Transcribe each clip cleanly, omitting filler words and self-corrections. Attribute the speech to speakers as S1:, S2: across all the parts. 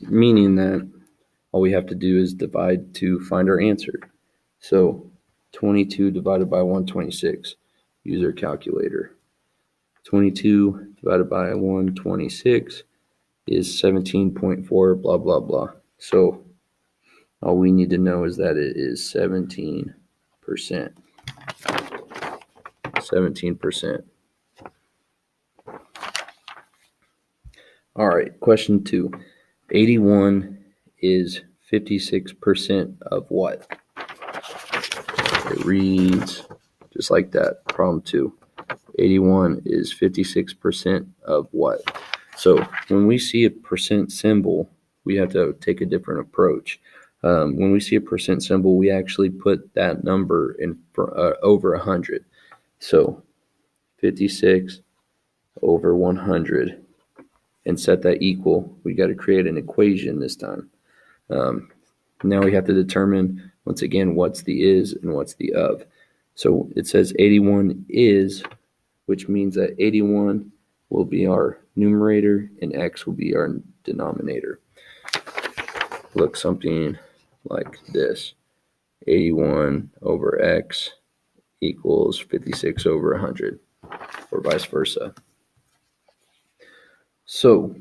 S1: meaning that all we have to do is divide to find our answer. So 22 divided by 126, use our calculator. 22 divided by 126 is 17.4, blah, blah, blah. So all we need to know is that it is 17%. 17%. All right, question 2. 81 is 56% of what? It reads just like that. Problem 2. 81 is 56% of what? So when we see a percent symbol, we have to take a different approach. When we see a percent symbol, we actually put that number in over 100. So 56 over 100 and set that equal. We got to create an equation this time. Now we have to determine, once again, what's the is and what's the of. So it says 81 is, which means that 81 will be our numerator and x will be our denominator. Look something like this. 81 over x equals 56 over 100, or vice versa. So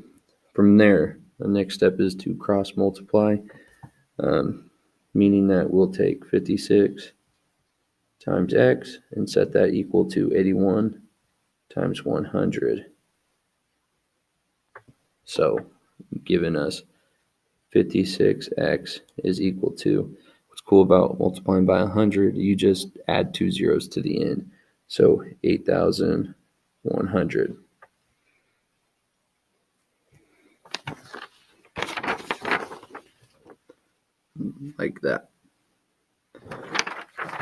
S1: from there, the next step is to cross multiply, meaning that we'll take 56 times x and set that equal to 81 times 100. So giving us 56x is equal to, what's cool about multiplying by 100, you just add 2 zeros to the end. So 8,100. Like that.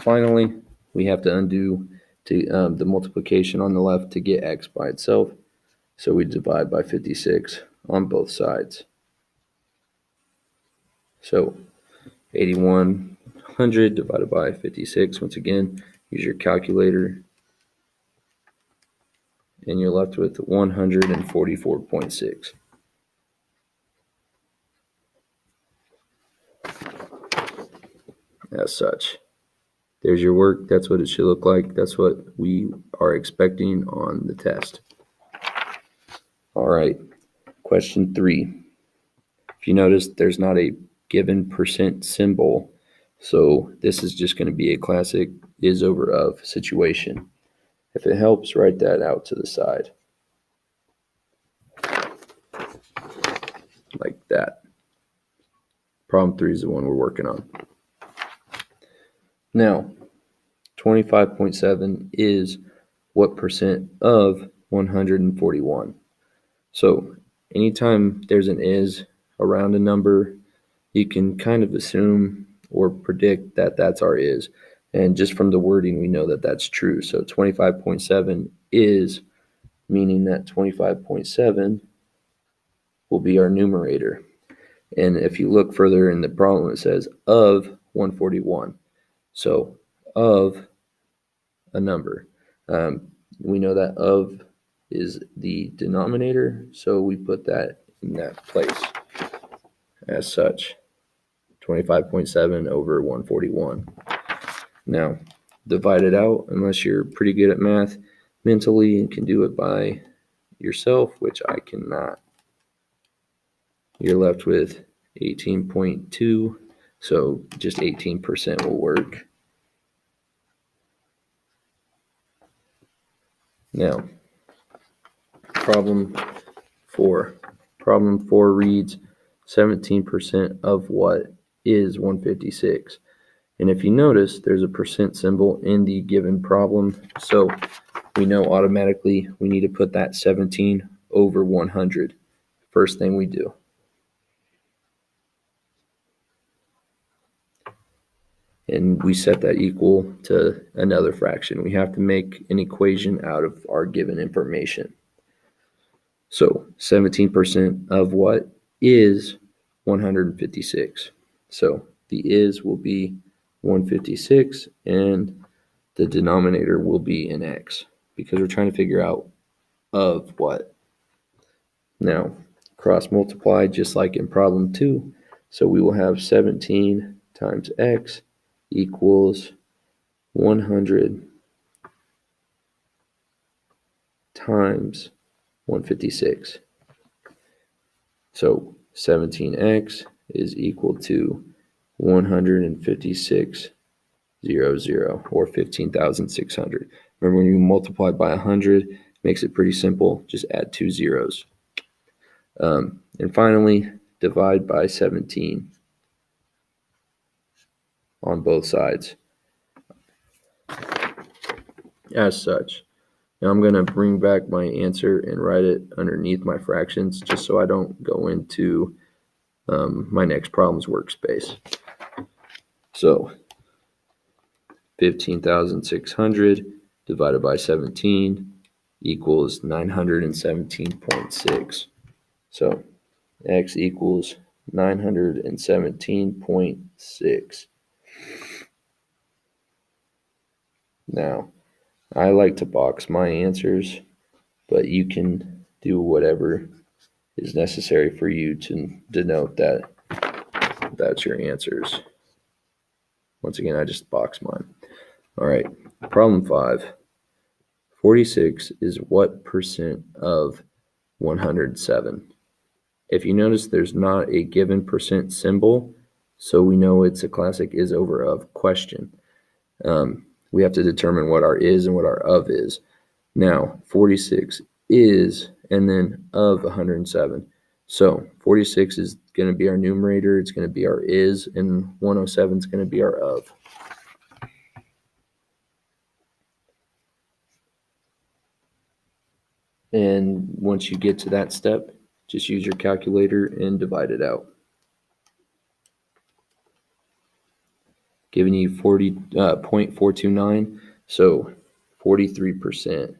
S1: Finally, we have to undo the multiplication on the left to get x by itself. So we divide by 56 on both sides. So 8,100 divided by 56. Once again, use your calculator. And you're left with 144.6. As such. There's your work. That's what it should look like. That's what we are expecting on the test. All right. Question 3. If you notice, there's not a given percent symbol. So this is just going to be a classic is over of situation. If it helps, write that out to the side. Like that. Problem 3 is the one we're working on. Now, 25.7 is what percent of 141? So anytime there's an is around a number, you can kind of assume or predict that that's our is. And just from the wording, we know that that's true. So 25.7 is, meaning that 25.7 will be our numerator. And if you look further in the problem, it says of 141. So of a number. We know that of is the denominator, so we put that in that place. As such, 25.7 over 141. Now, divide it out unless you're pretty good at math mentally and can do it by yourself, which I cannot. You're left with 18.2, so just 18% will work. Now, problem 4. Problem 4 reads 17% of what is 156. And if you notice, there's a percent symbol in the given problem, so we know automatically we need to put that 17 over 100. First thing we do. And we set that equal to another fraction. We have to make an equation out of our given information. So 17% of what is 156. So the is will be 156 and the denominator will be an x because we're trying to figure out of what. Now, Cross multiply just like in problem 2. So we will have 17 times x equals 100 times 156. So 17x is equal to 156,000 or 15,600. Remember, when you multiply by 100, makes it pretty simple. Just add 2 zeros. And finally, divide by 17 on both sides. As such. Now I'm going to bring back my answer and write it underneath my fractions just so I don't go into my next problem's workspace. So 15,600 divided by 17 equals 917.6. So x equals 917.6. Now, I like to box my answers, but you can do whatever is necessary for you to denote that that's your answers. Once again, I just box mine. All right, problem 5. 46 is what percent of 107? If you notice, there's not a given percent symbol, so we know it's a classic is over of question. We have to determine what our is and what our of is. Now, 46 is, and then of 107. So 46 is going to be our numerator, it's going to be our is, and 107 is going to be our of. And once you get to that step, just use your calculator and divide it out. Giving you 0.429, so 43%.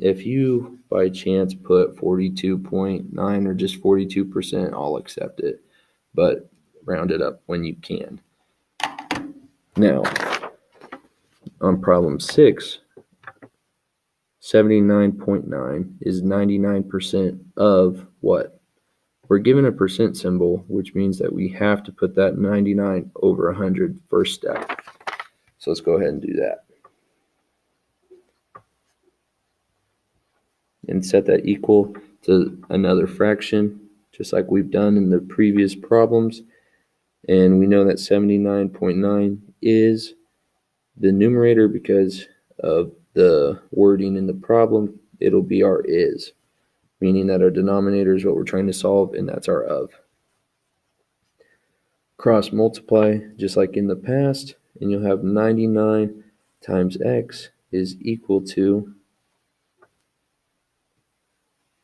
S1: If you by chance put 42.9 or just 42%, I'll accept it, but round it up when you can. Now, on problem 6, 79.9 is 99% of what? We're given a percent symbol, which means that we have to put that 99 over 100 first step. So let's go ahead and do that. And set that equal to another fraction, just like we've done in the previous problems. And we know that 79.9 is the numerator because of the wording in the problem. It'll be our is, meaning that our denominator is what we're trying to solve, and that's our of. Cross multiply just like in the past, and you'll have 99 times x is equal to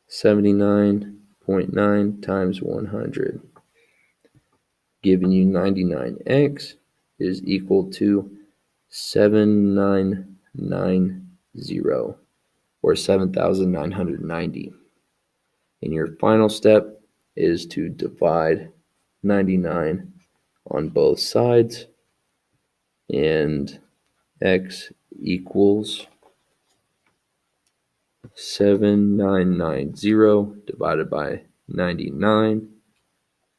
S1: 79.9 times 100, giving you 99x is equal to 7990 or 7,990. And your final step is to divide 99 on both sides, and x equals 7990 divided by 99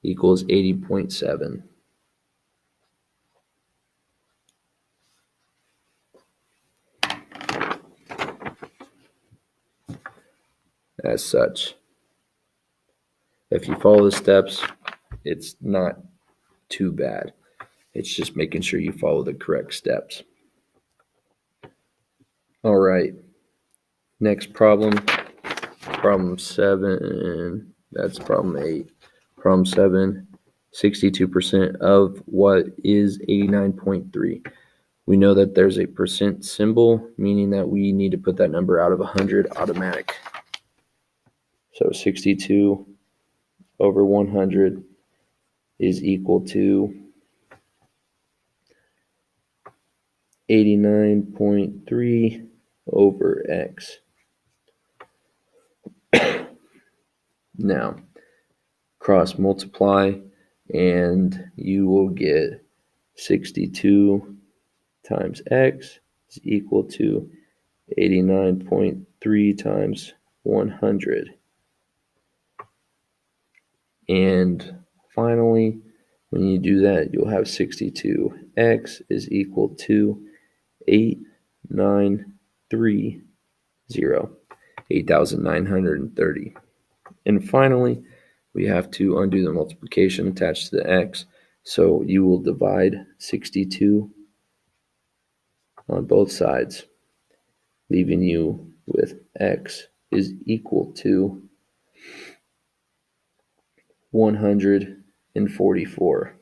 S1: equals 80.7. As such, if you follow the steps, it's not too bad. It's just making sure you follow the correct steps. All right. Next problem, problem 7, that's problem 8. Problem 7, 62% of what is 89.3. We know that there's a percent symbol, meaning that we need to put that number out of 100 automatic. So 62 over 100 is equal to 89.3 over x. Now, cross multiply, and you will get 62 times x is equal to 89.3 times 100. And finally, when you do that, you'll have 62x is equal to 8,930, 8,930. And finally, we have to undo the multiplication attached to the x. So you will divide 62 on both sides, leaving you with x is equal to 144.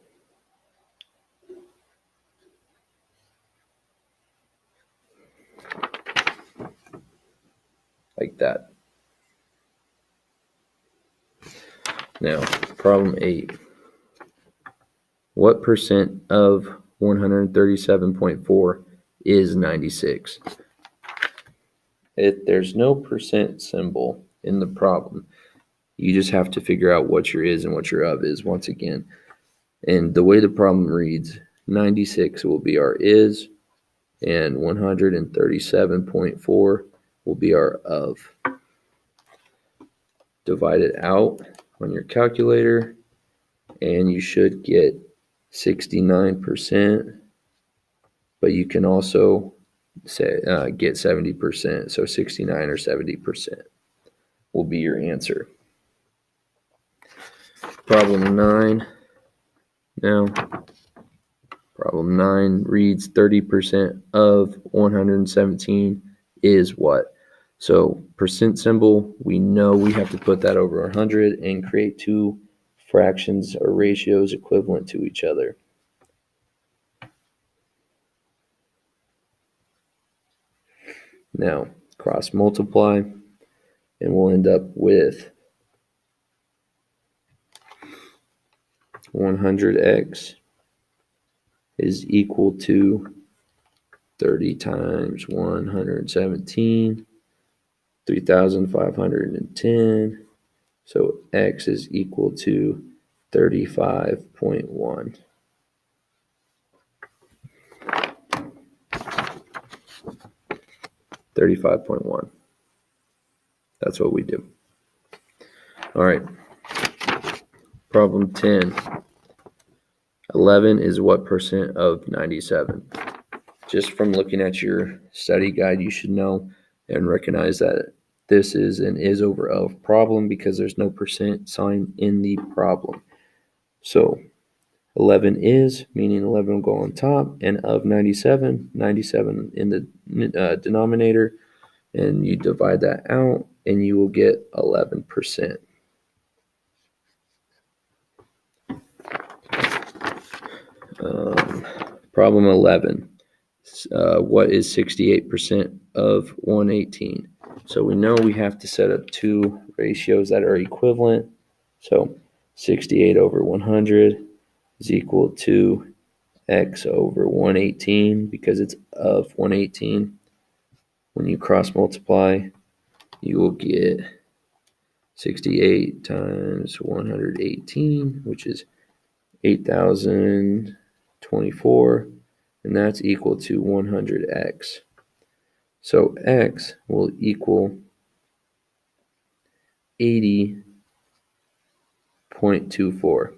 S1: Like that. Now, problem 8. What percent of 137.4 is 96? There's no percent symbol in the problem. You just have to figure out what your is and what your of is once again. And the way the problem reads, 96 will be our is, and 137.4 will be our of. Divide it out on your calculator, and you should get 69%, but you can also say get 70%, so 69 or 70% will be your answer. Problem 9. Now, problem 9 reads 30% of 117 is what? So percent symbol, we know we have to put that over 100 and create two fractions or ratios equivalent to each other. Now, cross multiply, and we'll end up with 100x is equal to 30 times 117, 3,510. So x is equal to 35.1. That's what we do. All right. Problem 10. 11 is what percent of 97? Just from looking at your study guide, you should know and recognize that this is an is over of problem because there's no percent sign in the problem. So 11 is, meaning 11 will go on top, and of 97, 97 in the denominator, and you divide that out, and you will get 11%. Problem 11. What is 68% of 118? So we know we have to set up two ratios that are equivalent. So 68 over 100 is equal to x over 118 because it's of 118. When you cross multiply, you will get 68 times 118, which is 8,024, and that's equal to 100x. So x will equal 80.24.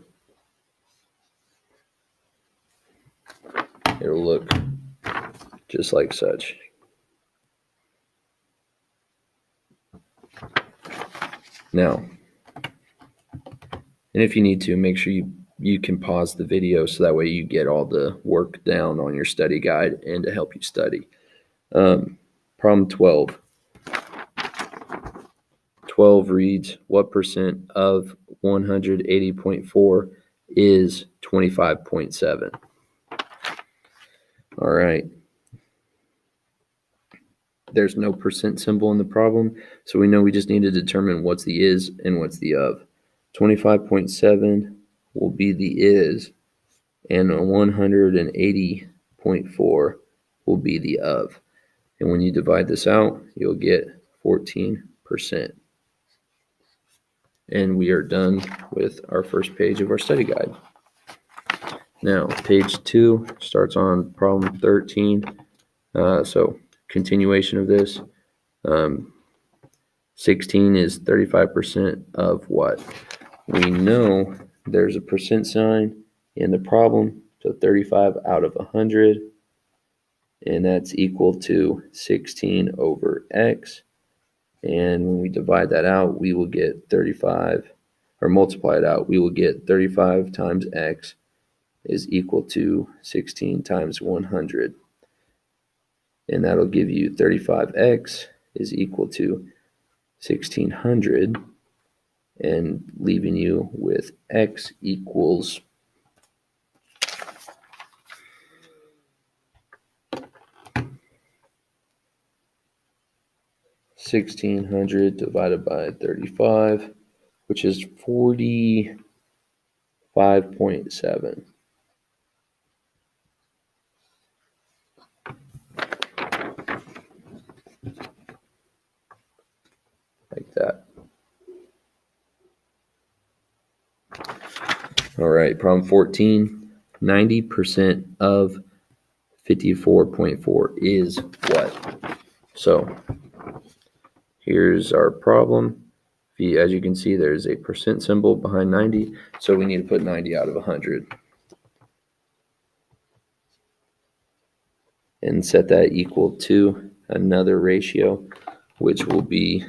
S1: It'll look just like such. Now, and if you need to, make sure you can pause the video so that way you get all the work down on your study guide and to help you study. Problem 12. 12 reads, what percent of 180.4 is 25.7? All right. There's no percent symbol in the problem, so we know we just need to determine what's the is and what's the of. 25.7 will be the is, and 180.4 will be the of. And when you divide this out, you'll get 14%. And we are done with our first page of our study guide. Now, page 2 starts on problem 13. So continuation of this. 16 is 35% of what? we know there's a percent sign in the problem, so 35 out of 100, and that's equal to 16 over x. And when we divide that out, we will get 35, or multiply it out, we will get 35 times x is equal to 16 times 100. And that'll give you 35x is equal to 1600, and leaving you with x equals 1600 divided by 35, which is 45.7. Like that. All right, problem 14. 90% of 54.4 is what? So here's our problem. As you can see, there's a percent symbol behind 90, so we need to put 90 out of 100. And set that equal to another ratio, which will be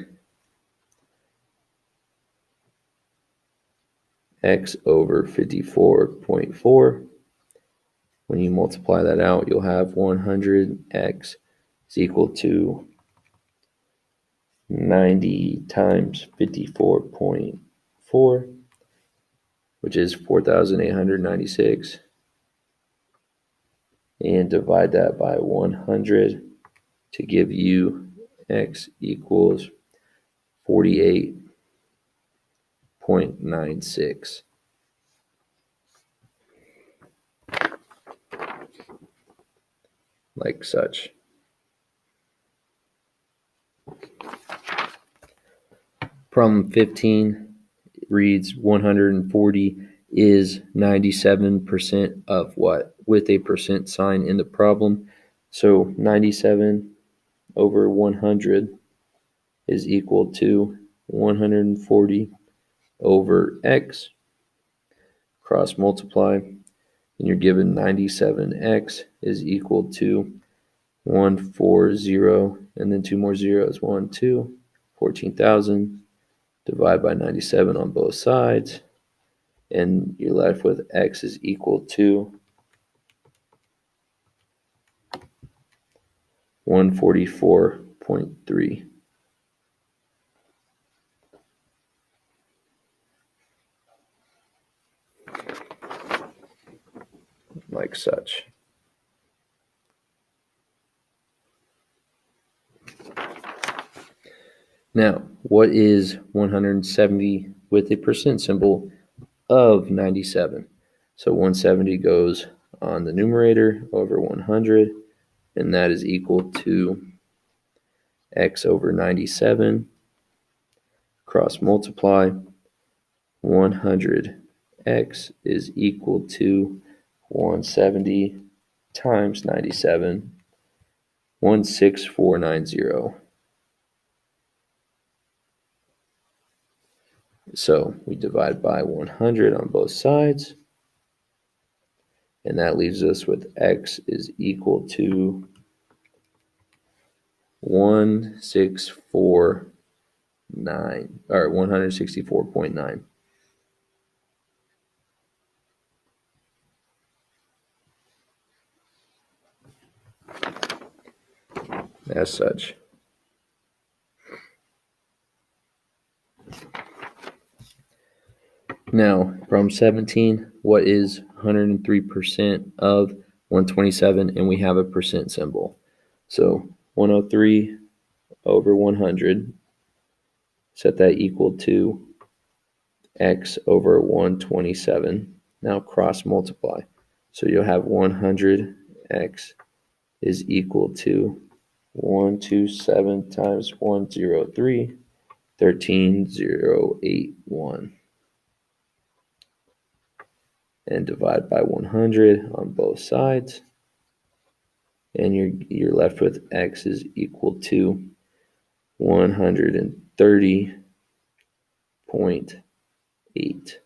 S1: x over 54.4. When you multiply that out, you'll have 100x is equal to 90 times 54.4, which is 4,896. And divide that by 100 to give you x equals 48.96. Like such. Problem 15 reads 140 is 97% of what? With a percent sign in the problem. So 97 over 100 is equal to 140 over x. Cross multiply, and you're given 97x is equal to 140, and then two more zeros, 1, 2, 14,000. Divide by 97 on both sides, and you're left with x is equal to 144.3. Like such. Now, what is 170 with a percent symbol of 97? So 170 goes on the numerator over 100, and that is equal to x over 97. Cross multiply, 100x is equal to 170 times 97, 16490. So we divide by 100 on both sides, and that leaves us with x is equal to 164.9. As such. Now, from 17, what is 103% of 127? And we have a percent symbol. So 103 over 100, set that equal to x over 127. Now cross multiply. So you'll have 100x is equal to 127 times 103, 13,081. And divide by 100 on both sides, and you're left with x is equal to 130.8. 8.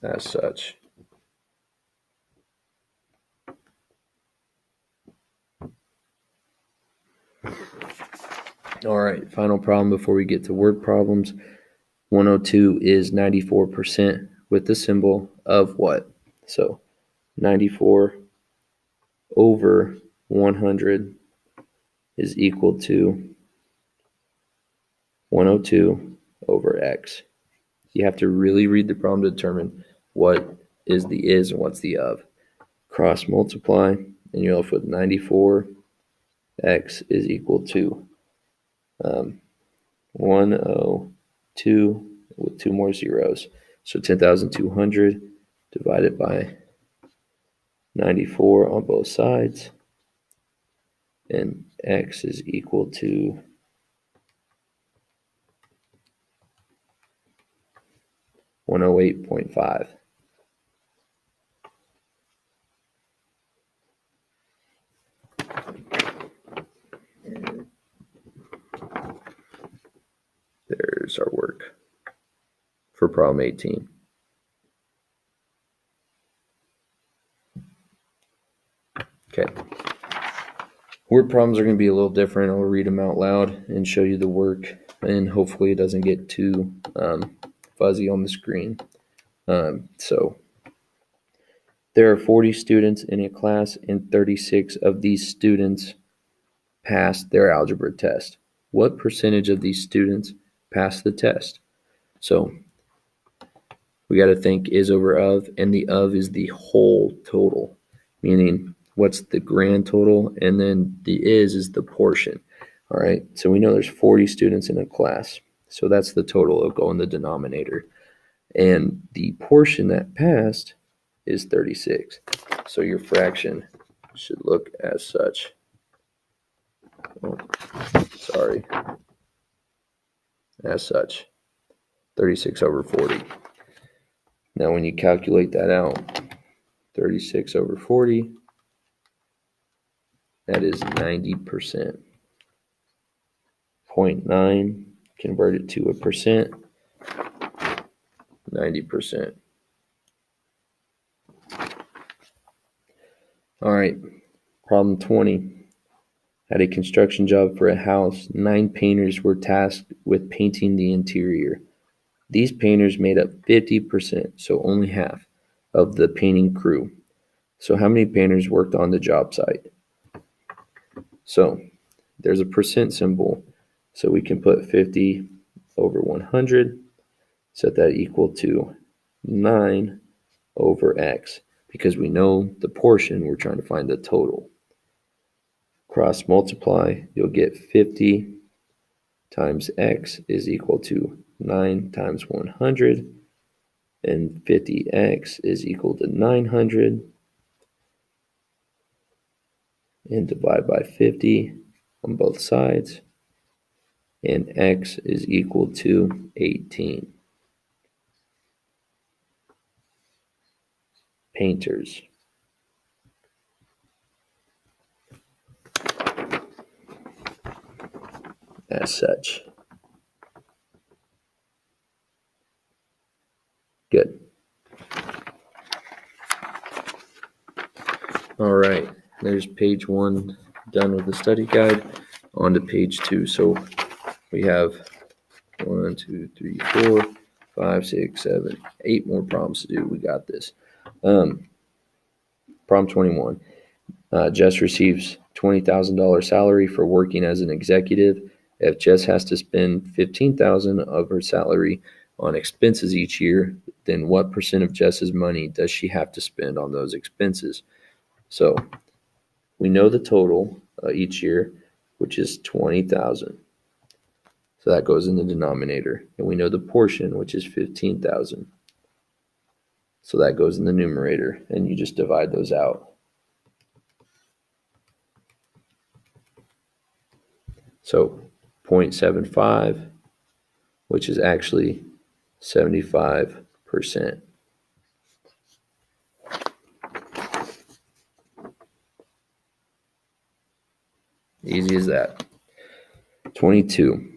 S1: As such. All right, final problem before we get to word problems. 102 is 94% with the symbol of what? So 94 over 100 is equal to 102 over x. You have to really read the problem to determine what is the is and what's the of. Cross multiply, and you're left with 94x is equal to 102 with 2 more zeros. So 10,200 divided by 94 on both sides. And x is equal to 108.5. There's our work for problem 18. Okay. Word problems are going to be a little different. I'll read them out loud and show you the work, and hopefully it doesn't get too fuzzy on the screen. So there are 40 students in a class, and 36 of these students passed their algebra test. What percentage of these students passed the test? So we got to think is over of, and the of is the whole total, meaning what's the grand total, and then the is the portion. All right, so we know there's 40 students in a class, so that's the total. It'll go in the denominator, and the portion that passed is 36. So your fraction should look as such. Oh, sorry. As such, 36 over 40. Now when you calculate that out, 36 over 40, that is 90%. 0.9, convert it to a percent, 90%. All right, problem 20. At a construction job for a house, 9 painters were tasked with painting the interior. These painters made up 50%, so only half, of the painting crew. So how many painters worked on the job site? So there's a percent symbol, so we can put 50 over 100, set that equal to 9 over x, because we know the portion, we're trying to find the total. Cross multiply, you'll get 50 times x is equal to 9 times 100, and 50x is equal to 900, and divide by 50 on both sides, and x is equal to 18. Painters. As such. Good. All right, there's page 1 done with the study guide. On to page 2. So we have 1, 2, 3, 4, 5, 6, 7, 8 more problems to do. We got this. Problem 21. Jess receives $20,000 salary for working as an executive. If Jess has to spend $15,000 of her salary on expenses each year, then what percent of Jess's money does she have to spend on those expenses? So we know the total each year, which is $20,000. So that goes in the denominator. And we know the portion, which is $15,000. So that goes in the numerator, and you just divide those out. So 0.75, which is actually 75%. Easy as that. 22.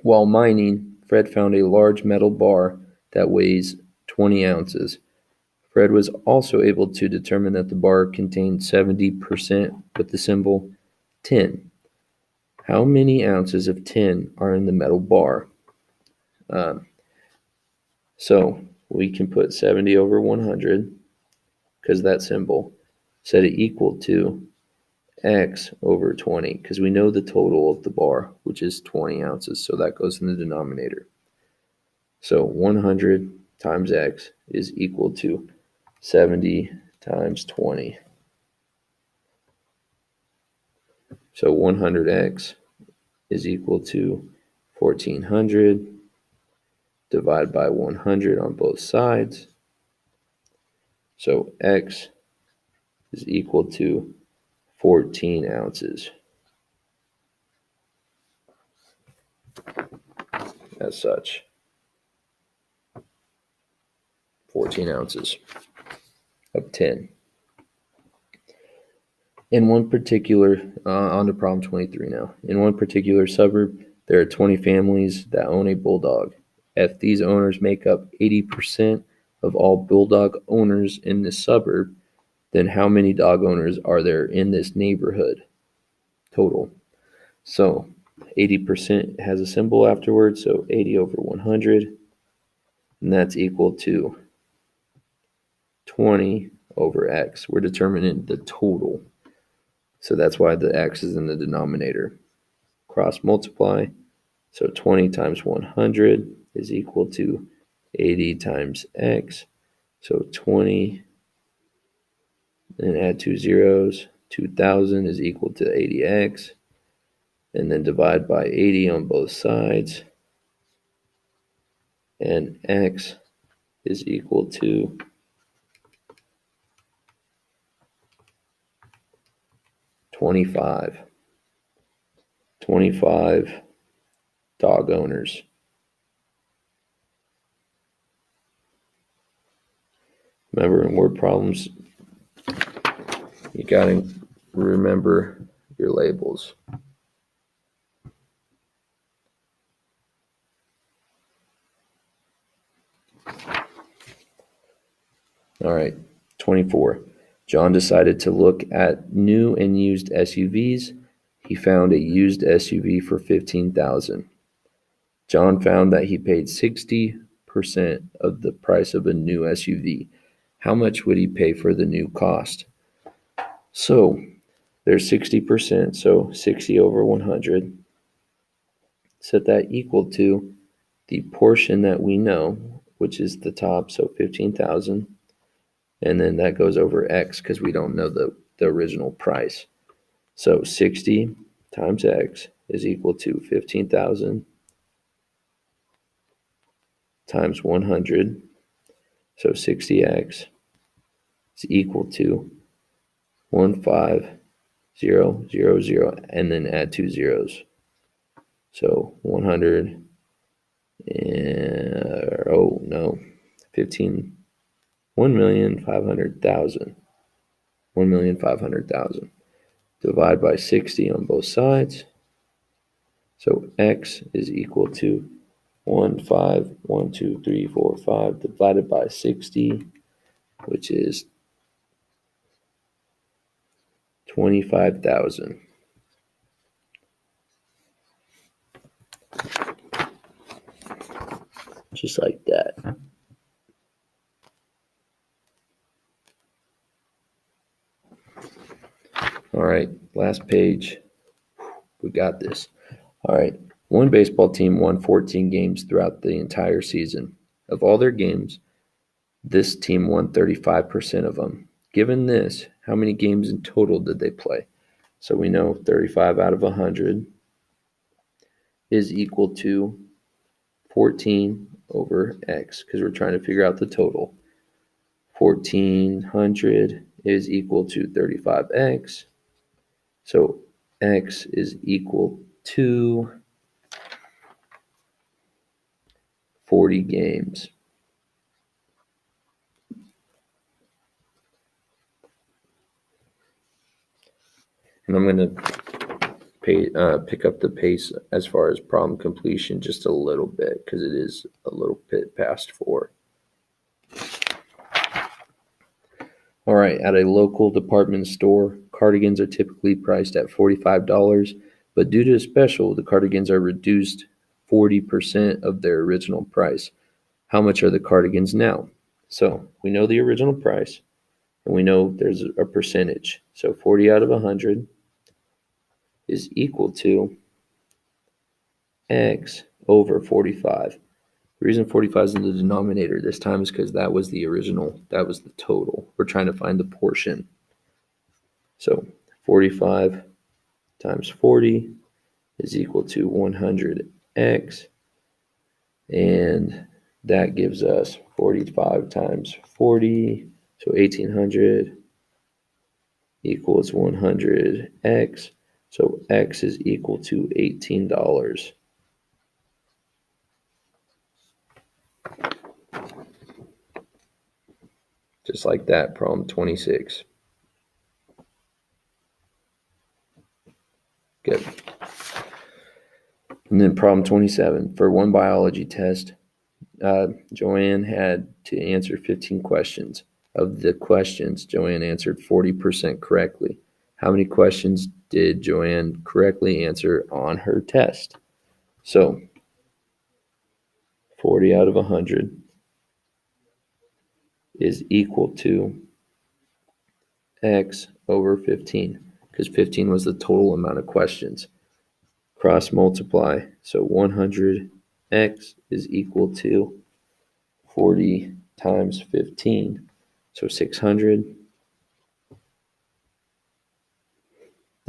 S1: While mining, Fred found a large metal bar that weighs 20 ounces. Fred was also able to determine that the bar contained 70% with the symbol tin. How many ounces of tin are in the metal bar? So we can put 70 over 100 because that symbol, set it equal to x over 20 because we know the total of the bar, which is 20 ounces. So that goes in the denominator. So 100 times x is equal to 70 times 20. So 100x is equal to 1400 divided by 100 on both sides. So x is equal to 14 ounces. As such, 14 ounces of tin. In one particular, on to problem 23 now. In one particular suburb, there are 20 families that own a bulldog. If these owners make up 80% of all bulldog owners in this suburb, then how many dog owners are there in this neighborhood total? So 80% has a symbol afterwards, so 80 over 100, and that's equal to 20 over x. We're determining the total. So that's why the x is in the denominator. Cross multiply. So 20 times 100 is equal to 80 times x. So 20, and add two zeros. 2,000 is equal to 80x. And then divide by 80 on both sides. And x is equal to 25. 25 dog owners. Remember, in word problems, you got to remember your labels. All right, 24. John decided to look at new and used SUVs. He found a used SUV for $15,000. John found that he paid 60% of the price of a new SUV. How much would he pay for the new cost? So there's 60%, so 60 over 100. Set that equal to the portion that we know, which is the top, so 15,000. And then that goes over x because we don't know the original price. So 60 times x is equal to 15,000 times 100. So 60x is equal to 15000, and then add two zeros. So 100 and 15 1,500,000. 1,500,000. Divide by 60 on both sides. So x is equal to 1,512,345 divided by 60, which is 25,000. Just like that. All right, last page. We got this. All right, one baseball team won 14 games throughout the entire season. Of all their games, this team won 35% of them. Given this, how many games in total did they play? So we know 35 out of 100 is equal to 14 over x because we're trying to figure out the total. 1400 is equal to 35x. So x is equal to 40 games. And I'm going to pick up the pace as far as problem completion just a little bit, because it is a little bit past 4. All right, at a local department store, cardigans are typically priced at $45, but due to a special, the cardigans are reduced 40% of their original price. How much are the cardigans now? So we know the original price, and we know there's a percentage. So 40 out of 100 is equal to X over 45. The reason 45 is in the denominator this time is because that was the original, that was the total. We're trying to find the portion. So 45 times 40 is equal to 100x, and that gives us 45 times 40, so 1800 equals 100x, so x is equal to $18. Just like that, problem 26. Good. And then problem 27. For one biology test, Joanne had to answer 15 questions. Of the questions, Joanne answered 40% correctly. How many questions did Joanne correctly answer on her test? So 40 out of 100 is equal to x over 15, because 15 was the total amount of questions. Cross multiply, so 100x is equal to 40 times 15, so 600.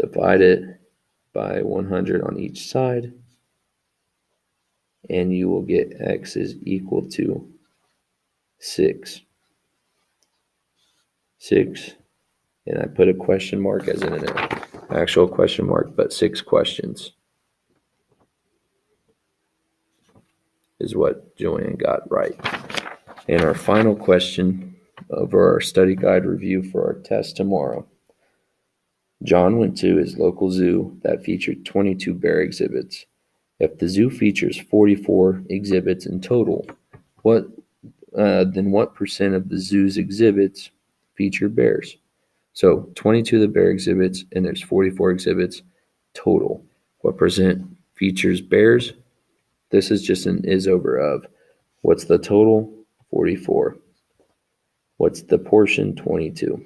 S1: Divide it by 100 on each side, and you will get x is equal to 6. 6, and I put a question mark as in an actual question mark, but 6 questions is what Joanne got right. And our final question of our study guide review for our test tomorrow. John went to his local zoo that featured 22 bear exhibits. If the zoo features 44 exhibits in total, then what percent of the zoo's exhibits feature bears? So 22 of the bear exhibits, and there's 44 exhibits total. What percent features bears? This is just an is over of. What's the total? 44. What's the portion? 22.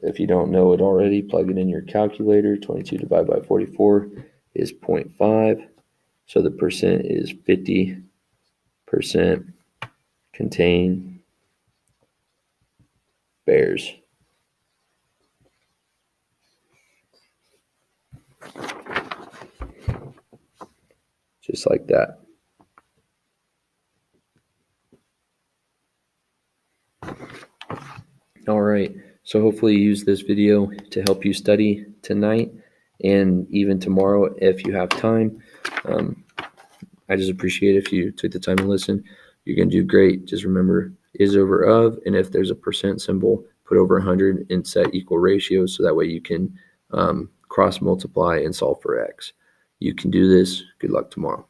S1: If you don't know it already, plug it in your calculator. 22 divided by 44 is 0.5. So the percent is 50% contain bears. Just like that. All right, so hopefully you use this video to help you study tonight and even tomorrow if you have time. I just appreciate if you took the time to listen. You're going to do great. Just remember is over of, and if there's a percent symbol, put over 100 and set equal ratios so that way you can cross multiply and solve for x. You can do this. Good luck tomorrow.